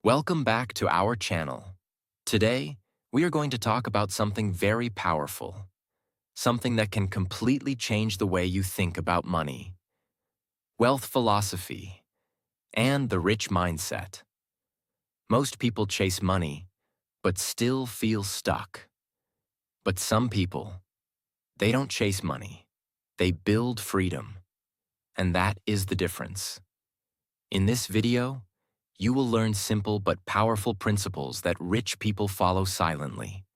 Welcome back to our channel. Today, we are going to talk about something very powerful, something that can completely change the way you think about money, wealth philosophy, and the rich mindset. Most people chase money, but still feel stuck. But some people, they don't chase money. They build freedom. And that is the difference. In this video, you will learn simple but powerful principles that rich people follow silently.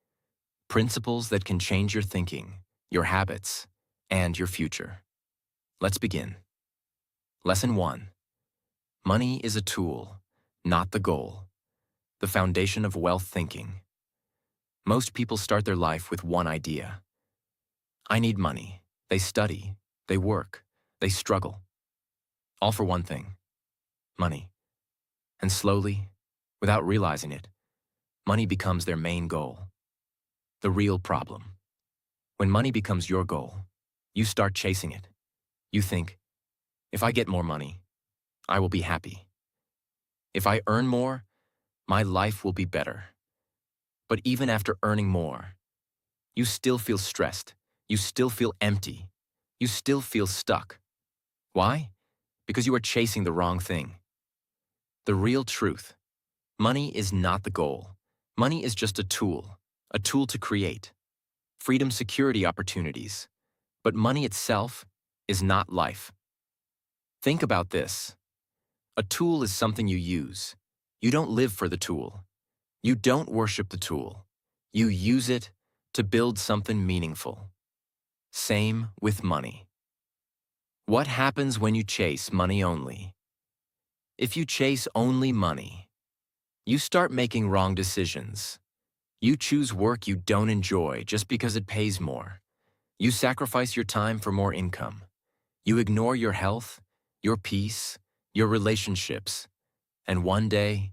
Principles that can change your thinking, your habits, and your future. Let's begin. Lesson 1. Money is a tool, not the goal. The foundation of wealth thinking. Most people start their life with one idea. I need money. They study, they work, they struggle. All for one thing: money. And slowly, without realizing it, money becomes their main goal. The real problem. When money becomes your goal, you start chasing it. You think, if I get more money, I will be happy. If I earn more, my life will be better. But even after earning more, you still feel stressed. You still feel empty. You still feel stuck. Why? Because you are chasing the wrong thing. The real truth: money is not the goal. Money is just a tool to create freedom, security, opportunities. But money itself is not life. Think about this. A tool is something you use. You don't live for the tool. You don't worship the tool. You use it to build something meaningful. Same with money. What happens when you chase money only? If you chase only money, you start making wrong decisions. You choose work you don't enjoy just because it pays more. You sacrifice your time for more income. You ignore your health, your peace, your relationships. And one day,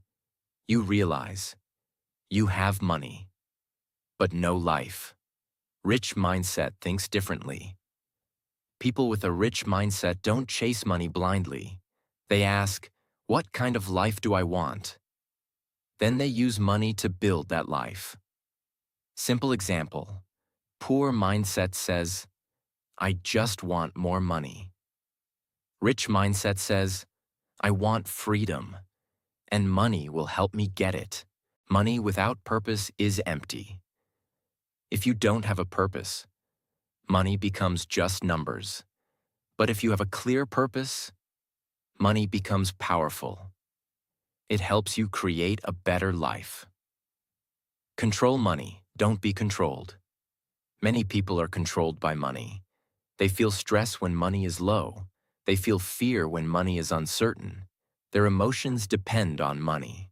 you realize you have money, but no life. Rich mindset thinks differently. People with a rich mindset don't chase money blindly. They ask, what kind of life do I want? Then they use money to build that life. Simple example. Poor mindset says, I just want more money. Rich mindset says, I want freedom, and money will help me get it. Money without purpose is empty. If you don't have a purpose, money becomes just numbers. But if you have a clear purpose, money becomes powerful. It helps you create a better life. Control money, don't be controlled. Many people are controlled by money. They feel stress when money is low. They feel fear when money is uncertain. Their emotions depend on money.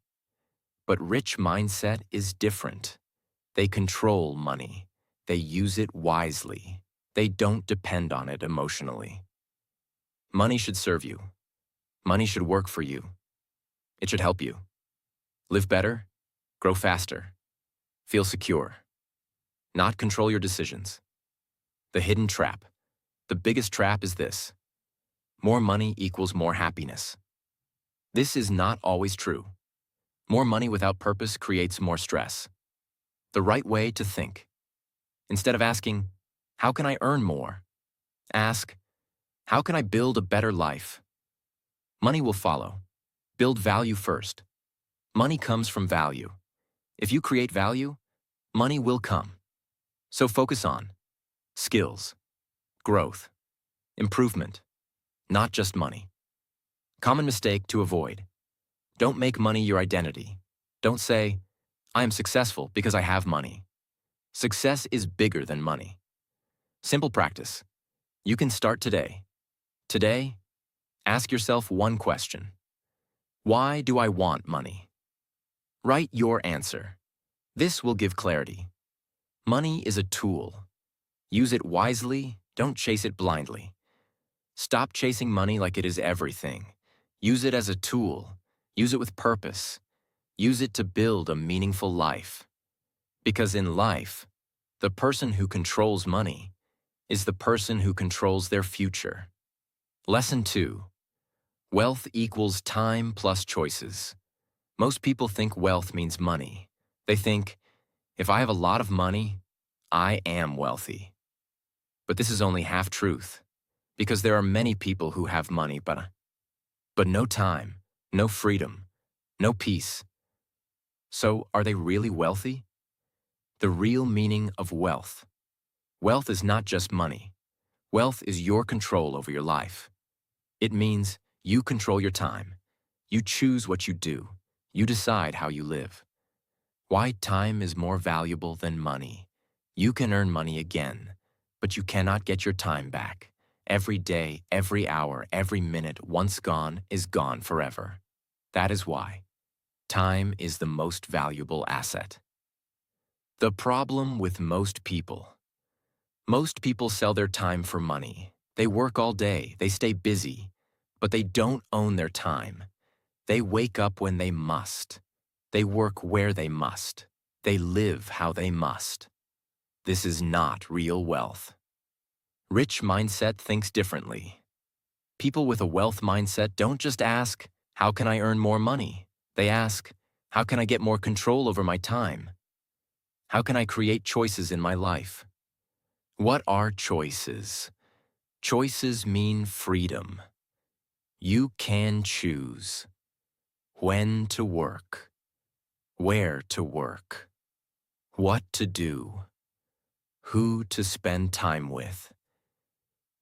But rich mindset is different. They control money. They use it wisely. They don't depend on it emotionally. Money should serve you. Money should work for you. It should help you. Live better, grow faster, feel secure. Not control your decisions. The hidden trap. The biggest trap is this: more money equals more happiness. This is not always true. More money without purpose creates more stress. The right way to think. Instead of asking, how can I earn more? Ask, how can I build a better life? Money will follow. Build value first. Money comes from value. If you create value, money will come. So focus on skills, growth, improvement, not just money. Common mistake to avoid. Don't make money your identity. Don't say, I am successful because I have money. Success is bigger than money. Simple practice. You can start today. Today, ask yourself one question. Why do I want money? Write your answer. This will give clarity. Money is a tool. Use it wisely, don't chase it blindly. Stop chasing money like it is everything. Use it as a tool. Use it with purpose. Use it to build a meaningful life. Because in life, the person who controls money is the person who controls their future. Lesson 2. Wealth equals time plus choices. Most people think wealth means money. They think, if I have a lot of money, I am wealthy. But this is only half truth, because there are many people who have money, but no time, no freedom, no peace. So are they really wealthy? The real meaning of wealth. Wealth is not just money. Wealth is your control over your life. It means you control your time. You choose what you do. You decide how you live. Why time is more valuable than money. You can earn money again, but you cannot get your time back. Every day, every hour, every minute, once gone, is gone forever. That is why time is the most valuable asset. The problem with most people. Most people sell their time for money. They work all day, they stay busy, but they don't own their time. They wake up when they must. They work where they must. They live how they must. This is not real wealth. Rich mindset thinks differently. People with a wealth mindset don't just ask, how can I earn more money? They ask, how can I get more control over my time? How can I create choices in my life? What are choices? Choices mean freedom. You can choose when to work, where to work, what to do, who to spend time with.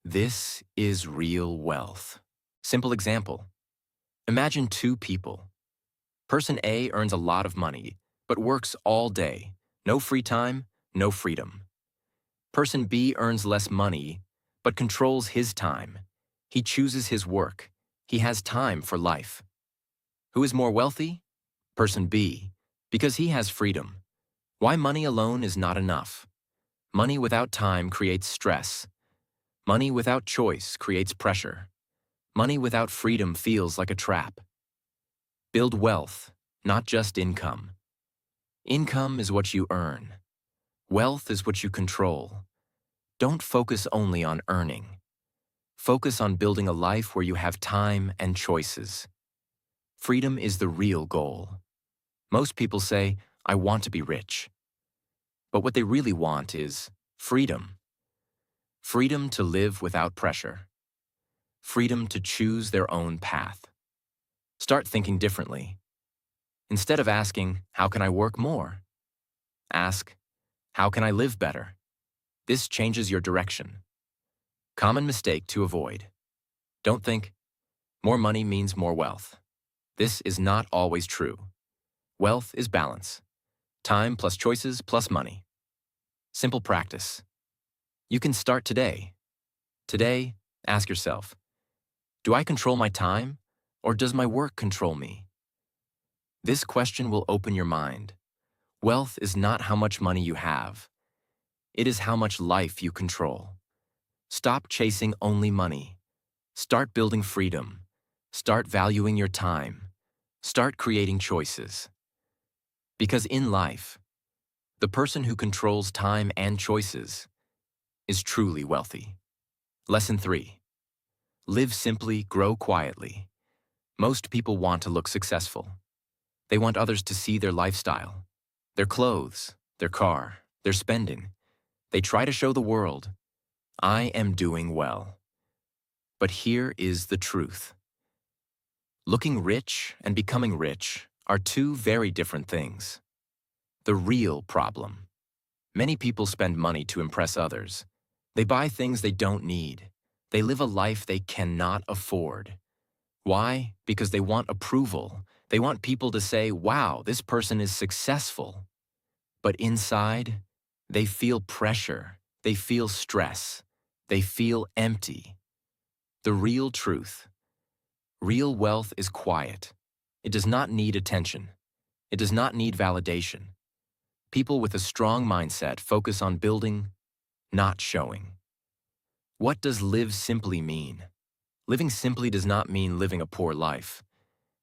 This is real wealth. Simple example. Imagine two people. Person A earns a lot of money, but works all day. No free time, no freedom. Person B earns less money, but controls his time. He chooses his work. He has time for life. Who is more wealthy? Person B, because he has freedom. Why money alone is not enough. Money without time creates stress. Money without choice creates pressure. Money without freedom feels like a trap. Build wealth, not just income. Income is what you earn. Wealth is what you control. Don't focus only on earning. Focus on building a life where you have time and choices. Freedom is the real goal. Most people say, I want to be rich. But what they really want is freedom. Freedom to live without pressure. Freedom to choose their own path. Start thinking differently. Instead of asking, how can I work more? Ask, how can I live better? This changes your direction. Common mistake to avoid. Don't think, more money means more wealth. This is not always true. Wealth is balance. Time plus choices plus money. Simple practice. You can start today. Today, ask yourself, do I control my time, or does my work control me? This question will open your mind. Wealth is not how much money you have. It is how much life you control. Stop chasing only money. Start building freedom. Start valuing your time. Start creating choices. Because in life, the person who controls time and choices is truly wealthy. Lesson 3. Live simply, grow quietly. Most people want to look successful. They want others to see their lifestyle, their clothes, their car, their spending. They try to show the world, I am doing well. But here is the truth. Looking rich and becoming rich are two very different things. The real problem. Many people spend money to impress others. They buy things they don't need. They live a life they cannot afford. Why? Because they want approval. They want people to say, wow, this person is successful. But inside, they feel pressure. They feel stress. They feel empty. The real truth. Real wealth is quiet. It does not need attention. It does not need validation. People with a strong mindset focus on building, not showing. What does live simply mean? Living simply does not mean living a poor life.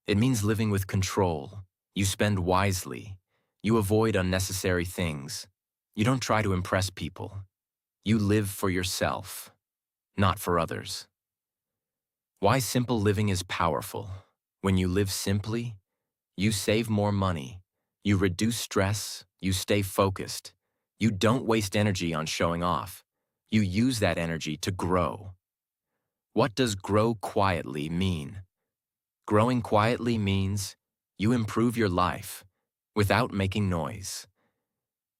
It means living with control. You spend wisely. You avoid unnecessary things. You don't try to impress people. You live for yourself, not for others. Why simple living is powerful. When you live simply, You save more money. You reduce stress. You stay focused. You don't waste energy on showing off. You use that energy to grow. What does grow quietly mean? Growing quietly means you improve your life without making noise.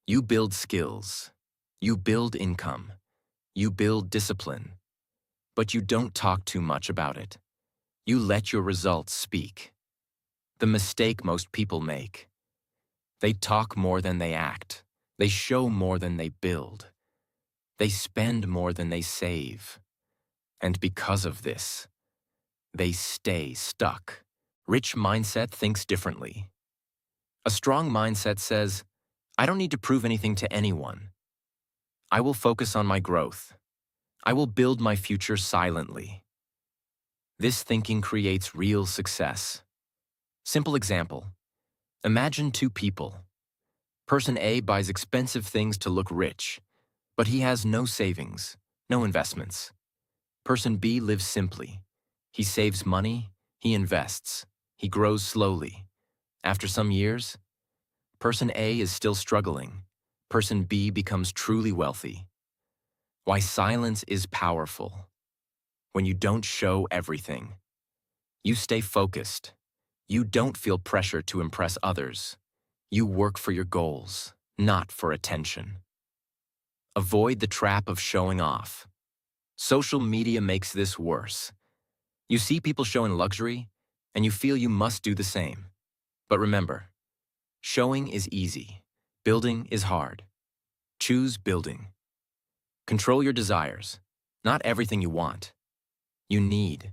You build skills. You build income. You build discipline. But you don't talk too much about it. You let your results speak. The mistake most people make. They talk more than they act. They show more than they build. They spend more than they save. And because of this, they stay stuck. Rich mindset thinks differently. A strong mindset says, I don't need to prove anything to anyone. I will focus on my growth. I will build my future silently. This thinking creates real success. Simple example. Imagine two people. Person A buys expensive things to look rich, but he has no savings, no investments. Person B lives simply. He saves money, he invests, he grows slowly. After some years, Person A is still struggling. Person B becomes truly wealthy. Why silence is powerful. When you don't show everything, you stay focused. You don't feel pressure to impress others. You work for your goals, not for attention. Avoid the trap of showing off. Social media makes this worse. You see people showing luxury, and you feel you must do the same. But remember, showing is easy. Building is hard. Choose building. Control your desires, not everything you want. You need.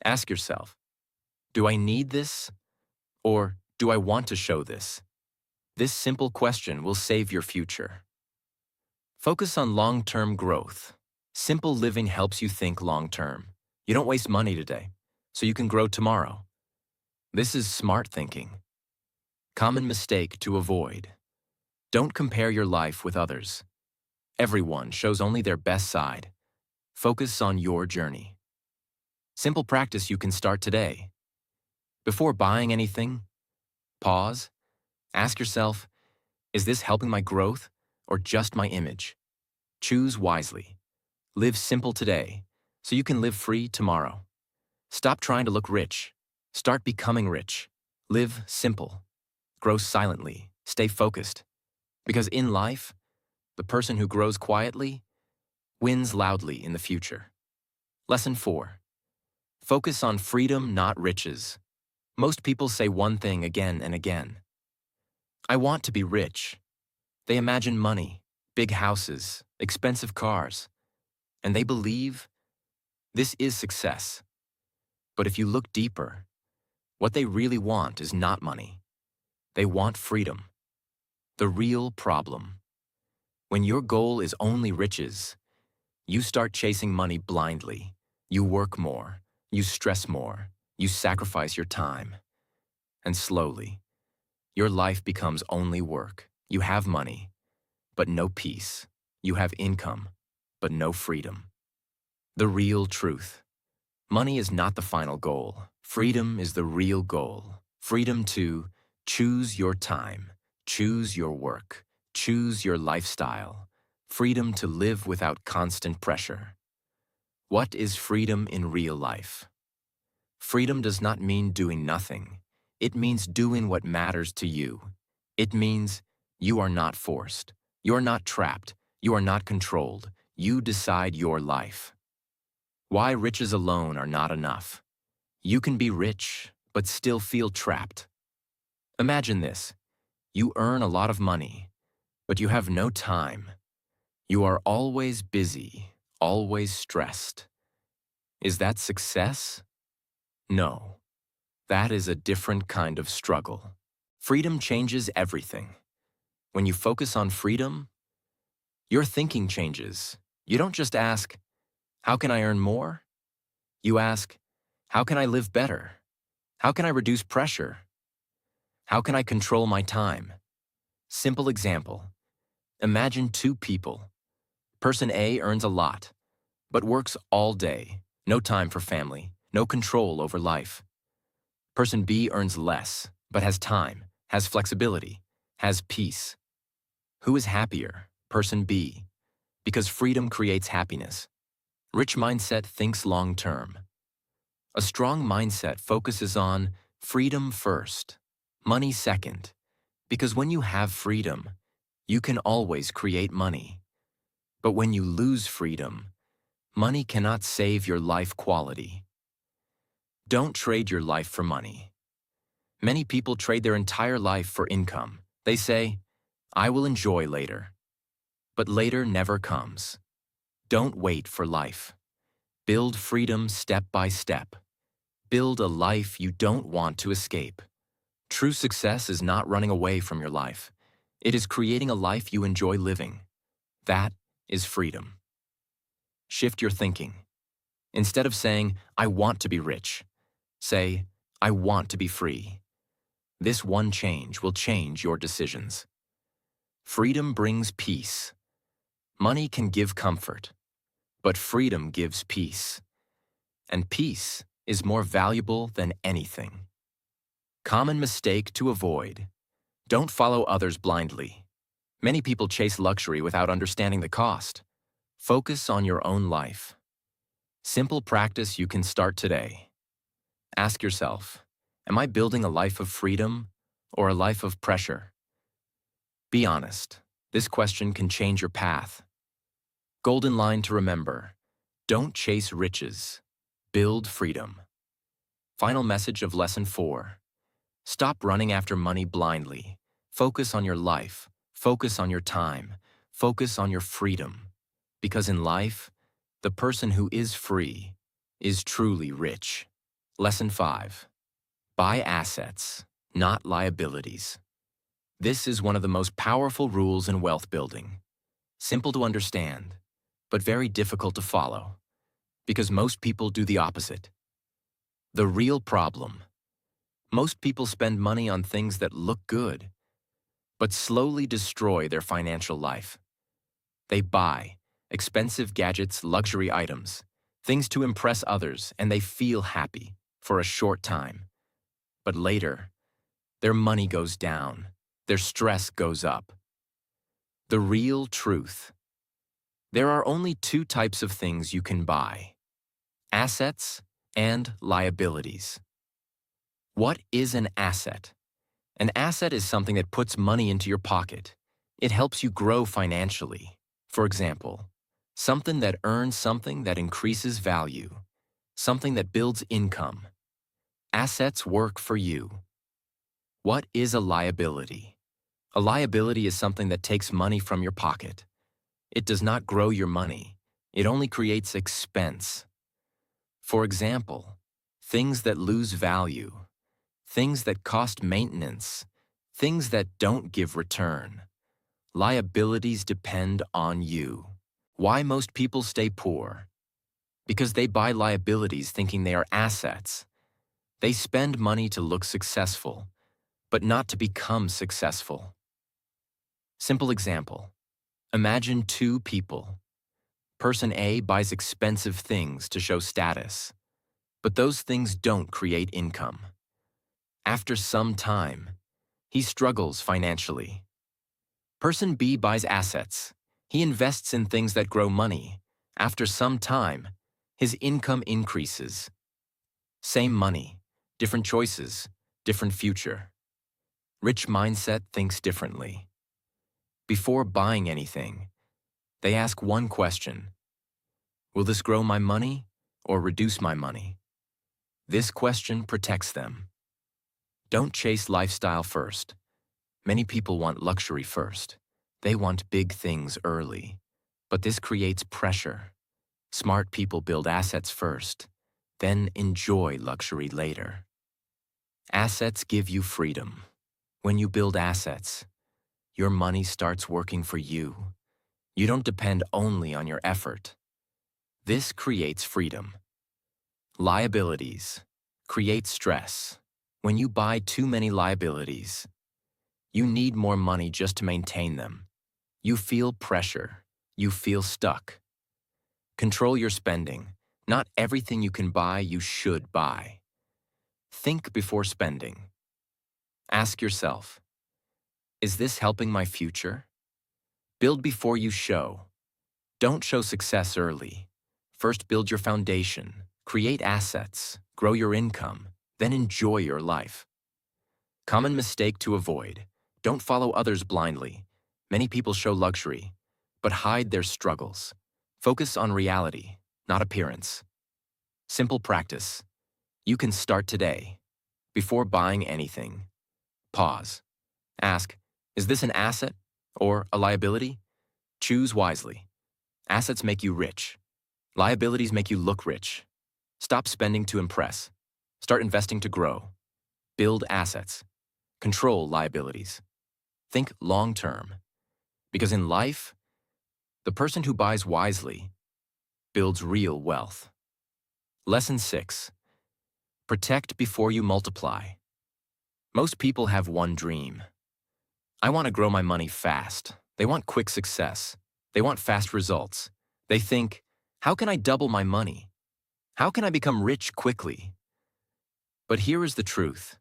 Ask yourself, do I need this? Or do I want to show this? This simple question will save your future. Focus on long-term growth. Simple living helps you think long-term. You don't waste money today, so you can grow tomorrow. This is smart thinking. Common mistake to avoid. Don't compare your life with others. Everyone shows only their best side. Focus on your journey. Simple practice you can start today. Before buying anything, pause. Ask yourself, is this helping my growth or just my image? Choose wisely. Live simple today so you can live free tomorrow. Stop trying to look rich. Start becoming rich. Live simple. Grow silently. Stay focused. Because in life, the person who grows quietly wins loudly in the future. Lesson 4. Focus on freedom, not riches. Most people say one thing again and again. I want to be rich. They imagine money, big houses, expensive cars, and they believe this is success. But if you look deeper, what they really want is not money. They want freedom. The real problem. When your goal is only riches, you start chasing money blindly. You work more. You stress more. You sacrifice your time. And slowly, your life becomes only work. You have money, but no peace. You have income, but no freedom. The real truth. Money is not the final goal. Freedom is the real goal. Freedom to choose your time, choose your work, choose your lifestyle. Freedom to live without constant pressure. What is freedom in real life? Freedom does not mean doing nothing. It means doing what matters to you. It means you are not forced. You are not trapped. You are not controlled. You decide your life. Why riches alone are not enough. You can be rich, but still feel trapped. Imagine this. You earn a lot of money, but you have no time. You are always busy, always stressed. Is that success? No. That is a different kind of struggle. Freedom changes everything. When you focus on freedom, your thinking changes. You don't just ask, how can I earn more? You ask, how can I live better? How can I reduce pressure? How can I control my time? Simple example. Imagine two people. Person A earns a lot, but works all day. No time for family, no control over life. Person B earns less, but has time, has flexibility, has peace. Who is happier? Person B. Because freedom creates happiness. Rich mindset thinks long-term. A strong mindset focuses on freedom first, money second. Because when you have freedom, you can always create money. But when you lose freedom, money cannot save your life quality. Don't trade your life for money. Many people trade their entire life for income. They say, I will enjoy later. But later never comes. Don't wait for life. Build freedom step by step. Build a life you don't want to escape. True success is not running away from your life. It is creating a life you enjoy living. That is freedom. Shift your thinking. Instead of saying, I want to be rich, say, I want to be free. This one change will change your decisions. Freedom brings peace. Money can give comfort, but freedom gives peace. And peace is more valuable than anything. Common mistake to avoid. Don't follow others blindly. Many people chase luxury without understanding the cost. Focus on your own life. Simple practice you can start today. Ask yourself, am I building a life of freedom or a life of pressure? Be honest. This question can change your path. Golden line to remember. Don't chase riches. Build freedom. Final message of Lesson 4. Stop running after money blindly. Focus on your life. Focus on your time. Focus on your freedom. Because in life, the person who is free is truly rich. Lesson 5. Buy assets, not liabilities. This is one of the most powerful rules in wealth building. Simple to understand, but very difficult to follow, because most people do the opposite. The real problem. Most people spend money on things that look good, but slowly destroy their financial life. They buy expensive gadgets, luxury items, things to impress others, and they feel happy for a short time. But later, their money goes down, their stress goes up. The real truth. There are only two types of things you can buy: assets and liabilities. What is an asset? An asset is something that puts money into your pocket. It helps you grow financially. For example, something that earns something that increases value, something that builds income. Assets work for you. What is a liability? A liability is something that takes money from your pocket. It does not grow your money. It only creates expense. For example, things that lose value, things that cost maintenance, things that don't give return. Liabilities depend on you. Why most people stay poor? Because they buy liabilities thinking they are assets. They spend money to look successful, but not to become successful. Simple example. Imagine two people. Person A buys expensive things to show status, but those things don't create income. After some time, he struggles financially. Person B buys assets. He invests in things that grow money. After some time, his income increases. Same money, different choices, different future. Rich mindset thinks differently. Before buying anything, they ask one question: will this grow my money or reduce my money? This question protects them. Don't chase lifestyle first. Many people want luxury first. They want big things early. But this creates pressure. Smart people build assets first, then enjoy luxury later. Assets give you freedom. When you build assets, your money starts working for you. You don't depend only on your effort. This creates freedom. Liabilities create stress. When you buy too many liabilities, you need more money just to maintain them. You feel pressure. You feel stuck. Control your spending. Not everything you can buy, you should buy. Think before spending. Ask yourself, is this helping my future? Build before you show. Don't show success early. First, build your foundation, create assets, grow your income, then enjoy your life. Common mistake to avoid. Don't follow others blindly. Many people show luxury, but hide their struggles. Focus on reality, not appearance. Simple practice. You can start today. Before buying anything, pause. Ask, is this an asset or a liability? Choose wisely. Assets make you rich. Liabilities make you look rich. Stop spending to impress. Start investing to grow. Build assets. Control liabilities. Think long-term. Because in life, the person who buys wisely builds real wealth. Lesson 6. Protect before you multiply. Most people have one dream. I want to grow my money fast. They want quick success. They want fast results. They think, how can I double my money? How can I become rich quickly? But here is the truth.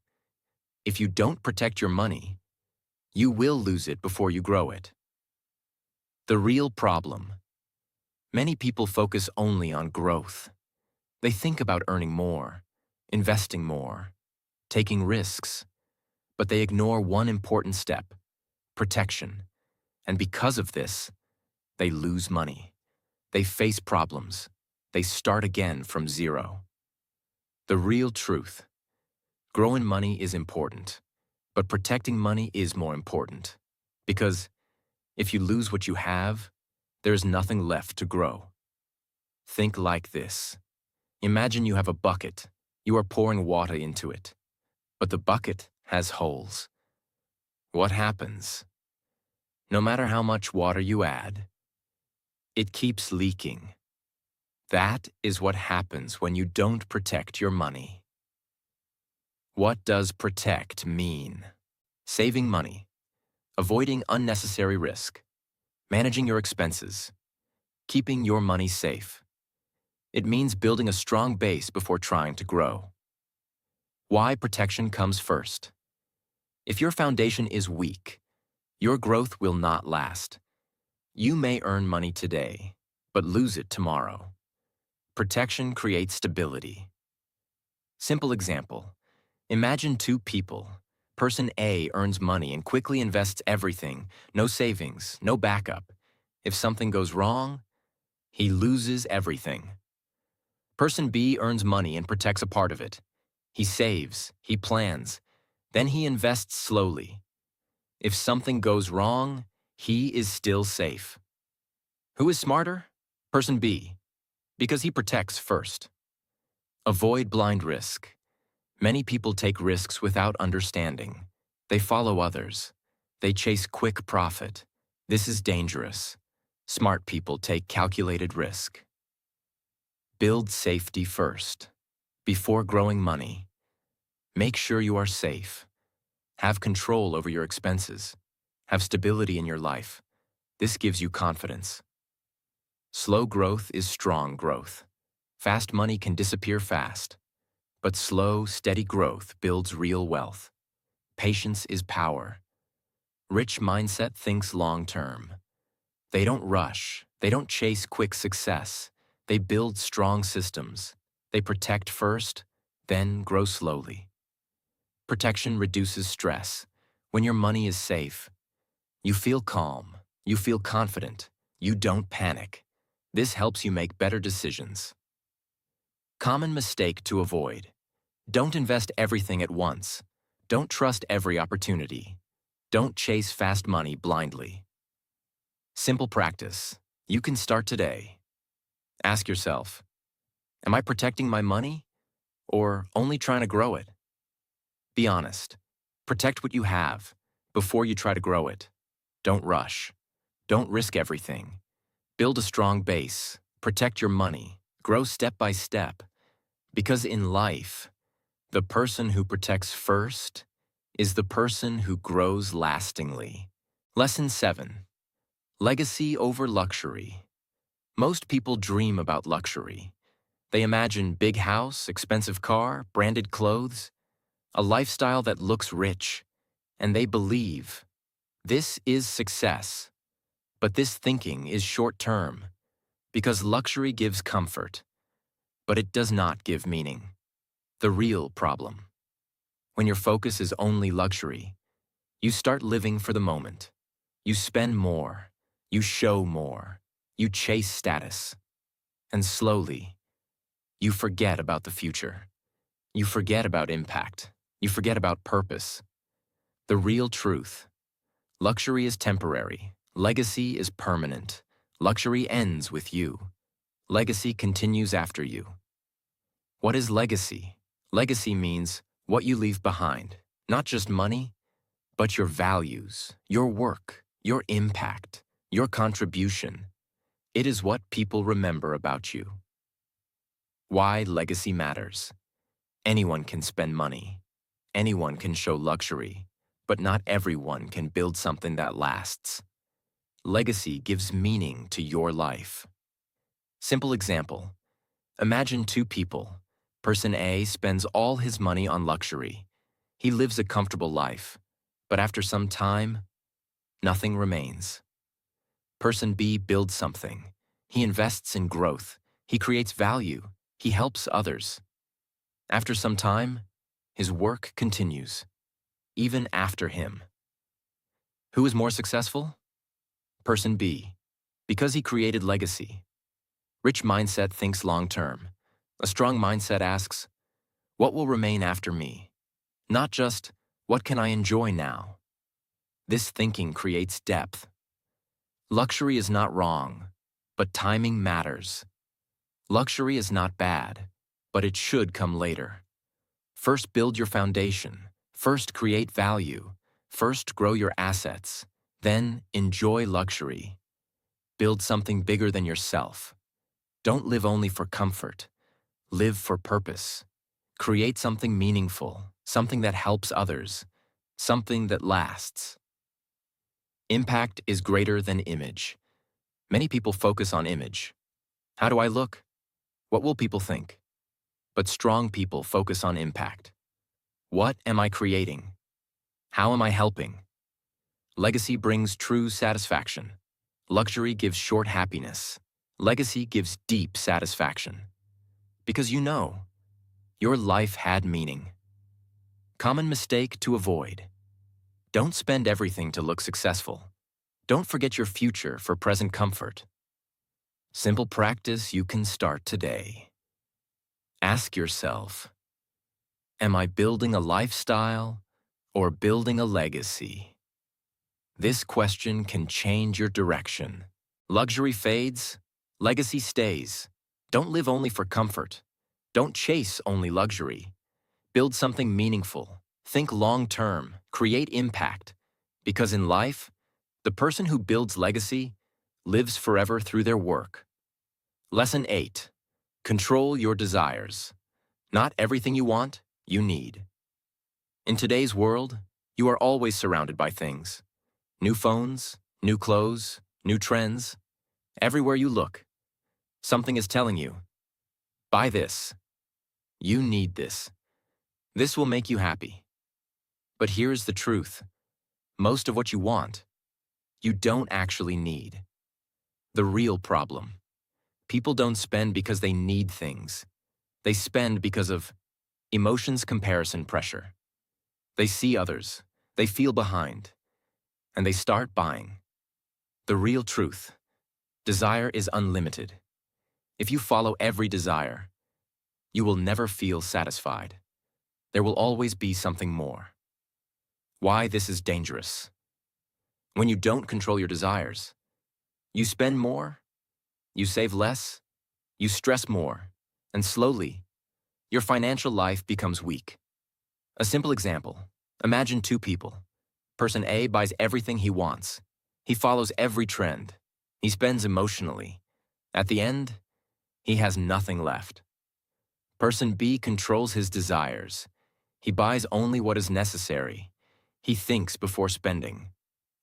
If you don't protect your money, you will lose it before you grow it. The real problem. Many people focus only on growth. They think about earning more, investing more, taking risks, but they ignore one important step, protection. And because of this, they lose money. They face problems. They start again from zero. The real truth. Growing money is important, but protecting money is more important. Because if you lose what you have, there is nothing left to grow. Think like this. Imagine you have a bucket. You are pouring water into it, but the bucket has holes. What happens? No matter how much water you add, it keeps leaking. That is what happens when you don't protect your money. What does protect mean? Saving money, avoiding unnecessary risk, managing your expenses, keeping your money safe. It means building a strong base before trying to grow. Why protection comes first. If your foundation is weak, your growth will not last. You may earn money today, but lose it tomorrow. Protection creates stability. Simple example. Imagine two people. Person A earns money and quickly invests everything, no savings, no backup. If something goes wrong, he loses everything. Person B earns money and protects a part of it. He saves, he plans, then he invests slowly. If something goes wrong, he is still safe. Who is smarter? Person B, because he protects first. Avoid blind risk. Many people take risks without understanding. They follow others. They chase quick profit. This is dangerous. Smart people take calculated risk. Build safety first. Before growing money, make sure you are safe. Have control over your expenses. Have stability in your life. This gives you confidence. Slow growth is strong growth. Fast money can disappear fast. But slow, steady growth builds real wealth. Patience is power. Rich mindset thinks long-term. They don't rush. They don't chase quick success. They build strong systems. They protect first, then grow slowly. Protection reduces stress. When your money is safe, you feel calm. You feel confident. You don't panic. This helps you make better decisions. Common mistake to avoid. Don't invest everything at once. Don't trust every opportunity. Don't chase fast money blindly. Simple practice. You can start today. Ask yourself, am I protecting my money or only trying to grow it? Be honest. Protect what you have before you try to grow it. Don't rush. Don't risk everything. Build a strong base. Protect your money. Grow step by step. Because in life, the person who protects first is the person who grows lastingly. Lesson 7. Legacy over luxury. Most people dream about luxury. They imagine big house, expensive car, branded clothes, a lifestyle that looks rich. and they believe this is success. But this thinking is short-term because luxury gives comfort, but it does not give meaning. The real problem. When your focus is only luxury, you start living for the moment. You spend more. You show more. You chase status. And slowly, you forget about the future. You forget about impact. You forget about purpose. The real truth. Luxury is temporary. Legacy is permanent. Luxury ends with you. Legacy continues after you. What is legacy? Legacy means what you leave behind. Not just money, but your values, your work, your impact, your contribution. It is what people remember about you. Why legacy matters. Anyone can spend money. Anyone can show luxury, but not everyone can build something that lasts. Legacy gives meaning to your life. Simple example. Imagine two people. Person A spends all his money on luxury. He lives a comfortable life, but after some time, nothing remains. Person B builds something. He invests in growth. He creates value. He helps others. After some time, his work continues, even after him. Who is more successful? Person B, because he created legacy. Rich mindset thinks long-term. A strong mindset asks, what will remain after me? Not just, what can I enjoy now? This thinking creates depth. Luxury is not wrong, but timing matters. Luxury is not bad, but it should come later. First, build your foundation. First, create value. First, grow your assets. Then, enjoy luxury. Build something bigger than yourself. Don't live only for comfort. Live for purpose. Create something meaningful, something that helps others, something that lasts. Impact is greater than image. Many people focus on image. How do I look? What will people think? But strong people focus on impact. What am I creating? How am I helping? Legacy brings true satisfaction. Luxury gives short happiness. Legacy gives deep satisfaction. Because you know, your life had meaning. Common mistake to avoid. Don't spend everything to look successful. Don't forget your future for present comfort. Simple practice you can start today. Ask yourself, am I building a lifestyle or building a legacy? This question can change your direction. Luxury fades, legacy stays. Don't live only for comfort. Don't chase only luxury. Build something meaningful. Think long-term. Create impact. Because in life, the person who builds legacy lives forever through their work. Lesson 8. Control your desires. Not everything you want, you need. In today's world, you are always surrounded by things. New phones, new clothes, new trends. Everywhere you look, something is telling you, buy this. You need this. This will make you happy. But here's the truth. Most of what you want, you don't actually need. The real problem. People don't spend because they need things. They spend because of emotions, comparison, pressure. They see others, they feel behind, and they start buying. The real truth. Desire is unlimited. If you follow every desire, you will never feel satisfied. There will always be something more. Why this is dangerous. When you don't control your desires, you spend more, you save less, you stress more, and slowly, your financial life becomes weak. A simple example, imagine two people. Person A buys everything he wants. He follows every trend. He spends emotionally. At the end, he has nothing left. Person B controls his desires. He buys only what is necessary. He thinks before spending.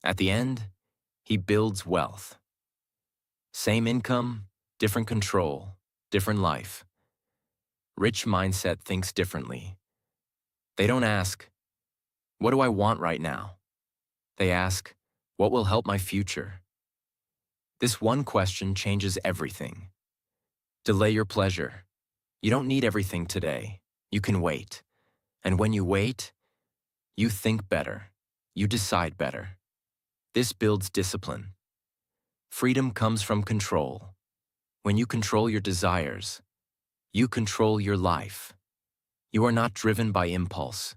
At the end, he builds wealth. Same income, different control, different life. Rich mindset thinks differently. They don't ask, What do I want right now? They ask, what will help my future? This one question changes everything. Delay your pleasure. You don't need everything today. You can wait. And when you wait, you think better. You decide better. This builds discipline. Freedom comes from control. When you control your desires, you control your life. You are not driven by impulse.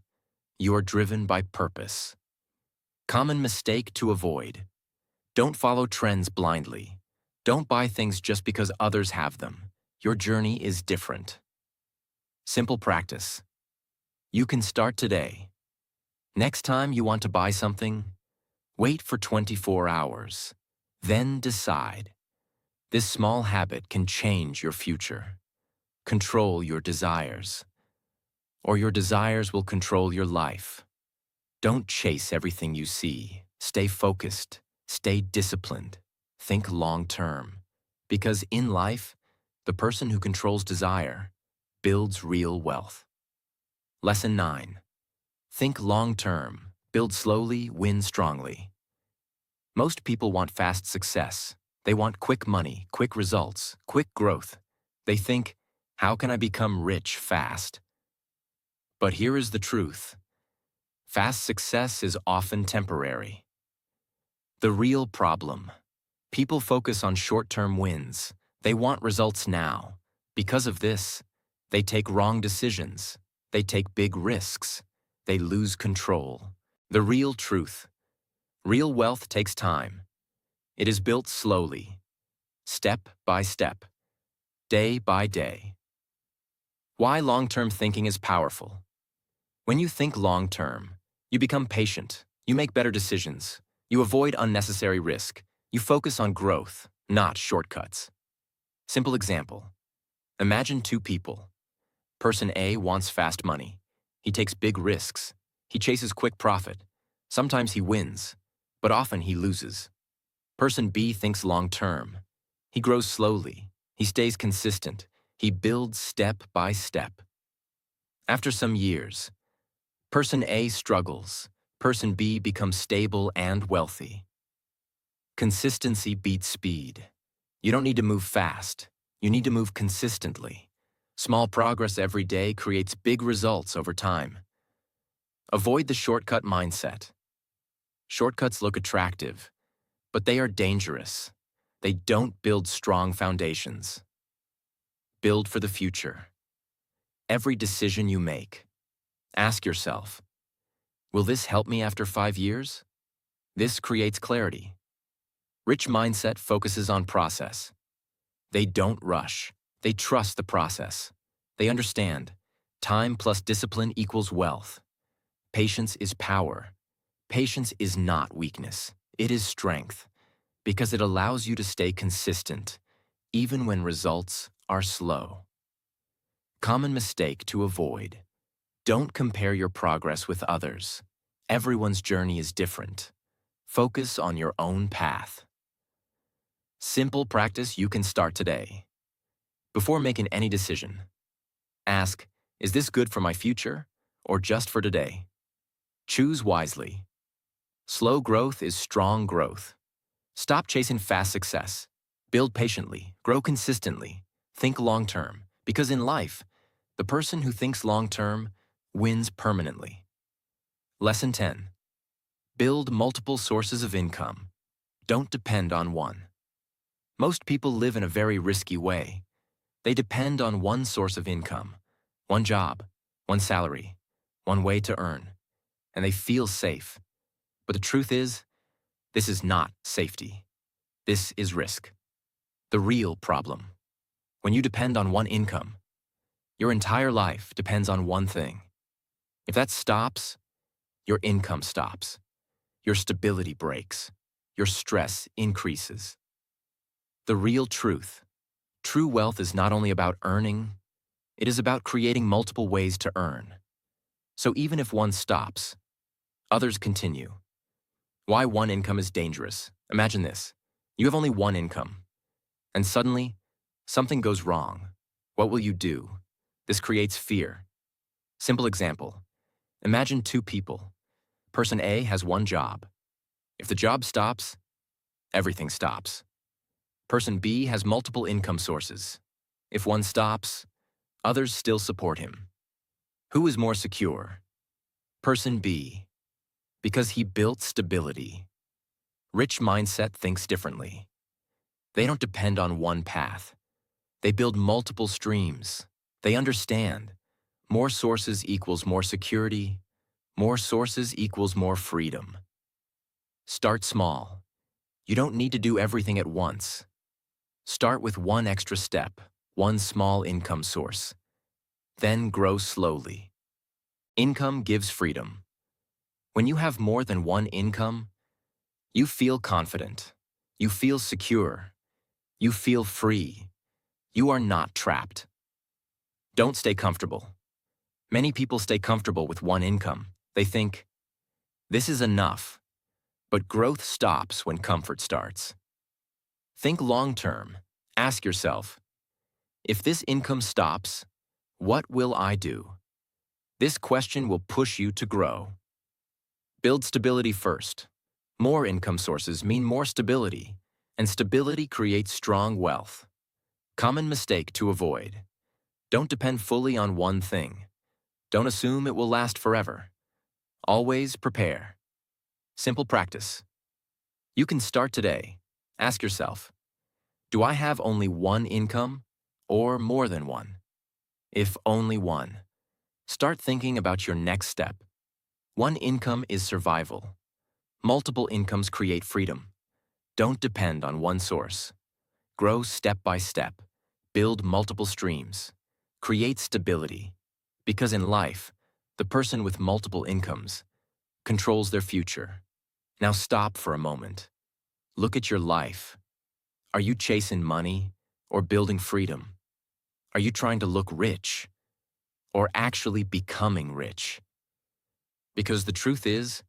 You are driven by purpose. Common mistake to avoid. Don't follow trends blindly. Don't buy things just because others have them. Your journey is different. Simple practice. You can start today. Next time you want to buy something, wait for 24 hours. Then decide. This small habit can change your future. Control your desires, or your desires will control your life. Don't chase everything you see. Stay focused. Stay disciplined. Think long-term. Because in life, the person who controls desire builds real wealth. Lesson 9. Think long-term. Build slowly, win strongly. Most people want fast success. They want quick money, quick results, quick growth. They think, how can I become rich fast? But here is the truth. Fast success is often temporary. The real problem. People focus on short-term wins. They want results now. Because of this, they take wrong decisions. They take big risks. They lose control. The real truth. Real wealth takes time. It is built slowly, step by step, day by day. Why long-term thinking is powerful. When you think long-term, you become patient. You make better decisions. You avoid unnecessary risk. You focus on growth, not shortcuts. Simple example. Imagine two people. Person A wants fast money. He takes big risks. He chases quick profit. Sometimes he wins, but often he loses. Person B thinks long-term. He grows slowly. He stays consistent. He builds step by step. After some years, Person A struggles. Person B becomes stable and wealthy. Consistency beats speed. You don't need to move fast. You need to move consistently. Small progress every day creates big results over time. Avoid the shortcut mindset. Shortcuts look attractive, but they are dangerous. They don't build strong foundations. Build for the future. Every decision you make, ask yourself, will this help me after 5 years? This creates clarity. Rich mindset focuses on process. They don't rush. They trust the process. They understand. Time plus discipline equals wealth. Patience is power. Patience is not weakness. It is strength, because it allows you to stay consistent, even when results are slow. Common mistake to avoid. Don't compare your progress with others. Everyone's journey is different. Focus on your own path. Simple practice you can start today. Before making any decision, ask, is this good for my future or just for today? Choose wisely. Slow growth is strong growth. Stop chasing fast success. Build patiently, grow consistently, think long-term, because in life, the person who thinks long-term wins permanently. Lesson 10. Build multiple sources of income. Don't depend on one. Most people live in a very risky way. They depend on one source of income, one job, one salary, one way to earn, and they feel safe. But the truth is, this is not safety. This is risk. The real problem. When you depend on one income, your entire life depends on one thing. If that stops, your income stops. Your stability breaks. Your stress increases. The real truth. True wealth is not only about earning, it is about creating multiple ways to earn. So even if one stops, others continue. Why one income is dangerous. Imagine this. You have only one income, and suddenly, something goes wrong. What will you do? This creates fear. Simple example. Imagine two people. Person A has one job. If the job stops, everything stops. Person B has multiple income sources. If one stops, others still support him. Who is more secure? Person B, because he built stability. Rich mindset thinks differently. They don't depend on one path. They build multiple streams. They understand. More sources equals more security. More sources equals more freedom. Start small. You don't need to do everything at once. Start with one extra step, one small income source. Then grow slowly. Income gives freedom. When you have more than one income, you feel confident. You feel secure. You feel free. You are not trapped. Don't stay comfortable. Many people stay comfortable with one income. They think, this is enough. But growth stops when comfort starts. Think long-term. Ask yourself, if this income stops, what will I do? This question will push you to grow. Build stability first. More income sources mean more stability, and stability creates strong wealth. Common mistake to avoid. Don't depend fully on one thing. Don't assume it will last forever. Always prepare. Simple practice. You can start today. Ask yourself, do I have only one income or more than one? If only one, start thinking about your next step. One income is survival. Multiple incomes create freedom. Don't depend on one source. Grow step by step. Build multiple streams. Create stability. Because in life, the person with multiple incomes controls their future. Now stop for a moment. Look at your life. Are you chasing money or building freedom? Are you trying to look rich or actually becoming rich? Because the truth is,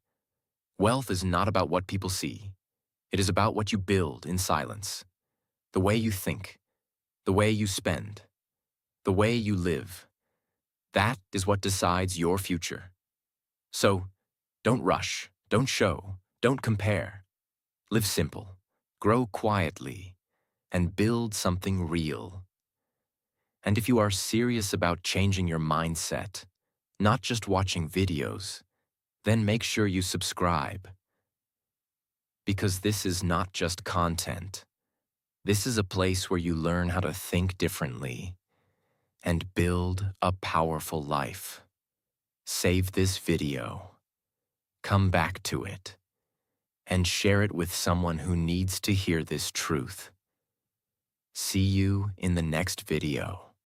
wealth is not about what people see. It is about what you build in silence. The way you think, the way you spend, the way you live. That is what decides your future. So, don't rush, don't show, don't compare. Live simple, grow quietly, and build something real. And if you are serious about changing your mindset, not just watching videos, then make sure you subscribe. Because this is not just content. This is a place where you learn how to think differently and build a powerful life. Save this video, come back to it, and share it with someone who needs to hear this truth. See you in the next video.